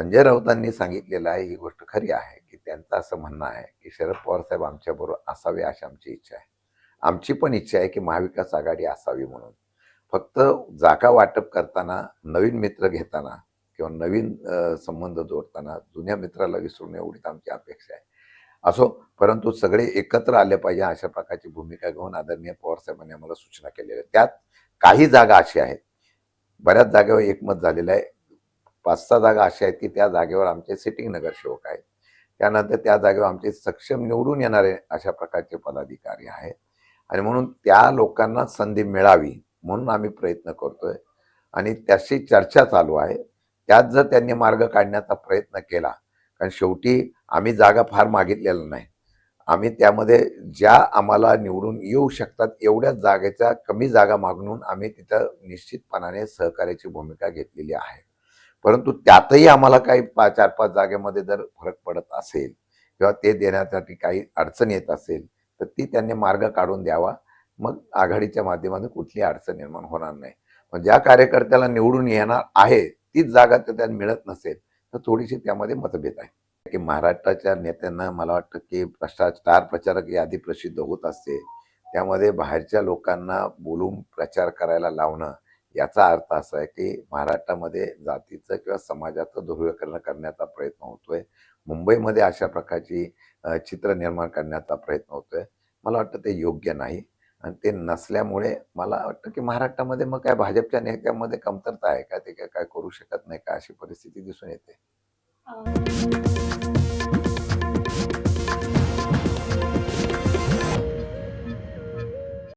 संजय राऊतांनी सांगितलेलं आहे, ही गोष्ट खरी आहे, की त्यांचं असं म्हणणं आहे, की शरद पवार साहेब आमच्याबरोबर असावे अशी आमची इच्छा आहे. आमची पण इच्छा आहे, की महाविकास आघाडी असावी म्हणून. फक्त जागा वाटप करताना, नवीन मित्र घेताना किंवा नवीन संबंध जोडताना जुन्या मित्राला विसरून एवढीच आमची अपेक्षा आहे. असो, परंतु सगळे एकत्र आले पाहिजे अशा प्रकारची भूमिका घेऊन आदरणीय पवारसाहेबांनी आम्हाला सूचना केलेल्या आहेत. त्यात काही जागा अशा आहेत, बऱ्याच जागेवर एकमत झालेलं आहे. 5-6 जागा अशा आहेत, की त्या जागेवर आमचे सिटिंग नगरसेवक आहेत. त्यानंतर त्या जागेवर आमचे सक्षम निवडून येणारे अशा प्रकारचे पदाधिकारी आहेत आणि म्हणून त्या लोकांना संधी मिळावी म्हणून आम्ही प्रयत्न करतोय आणि त्याची चर्चा चालू आहे. त्यात जर त्यांनी मार्ग काढण्याचा प्रयत्न केला, कारण शेवटी आम्ही जागा फार मागितलेल्या नाही. आम्ही त्यामध्ये ज्या आम्हाला निवडून येऊ शकतात एवढ्याच जागेच्या कमी जागा मागून आम्ही तिथं निश्चितपणाने सहकार्याची भूमिका घेतलेली आहे. परंतु त्यातही आम्हाला काही 4-5 जागेमध्ये जर फरक पडत असेल किंवा ते देण्यासाठी काही अडचण येत असेल, तर ती त्यांनी मार्ग काढून द्यावा. मग आघाडीच्या माध्यमातून कुठलीही अडचण निर्माण होणार नाही. पण ज्या कार्यकर्त्याला निवडून येणार आहे, तीच जागा तर त्यांना मिळत नसेल, तर थोडीशी त्यामध्ये मतभेद आहे. की महाराष्ट्राच्या नेत्यांना मला वाटतं की स्टार प्रचारक यादी प्रसिद्ध होत असते. त्यामध्ये बाहेरच्या लोकांना बोलून प्रचार करायला लावणं, याचा अर्थ असा आहे की महाराष्ट्रामध्ये जातीचं किंवा समाजाचं ध्रुवीकरण करण्याचा प्रयत्न होतोय. मुंबईमध्ये अशा प्रकारची चित्र निर्माण करण्याचा प्रयत्न होतोय. मला वाटतं ते योग्य नाही आणि ते नसल्यामुळे मला वाटतं की महाराष्ट्रामध्ये मग काय भाजपच्या नेत्यांमध्ये कमतरता आहे का? ते काय करू शकत नाही का? अशी परिस्थिती दिसून येते.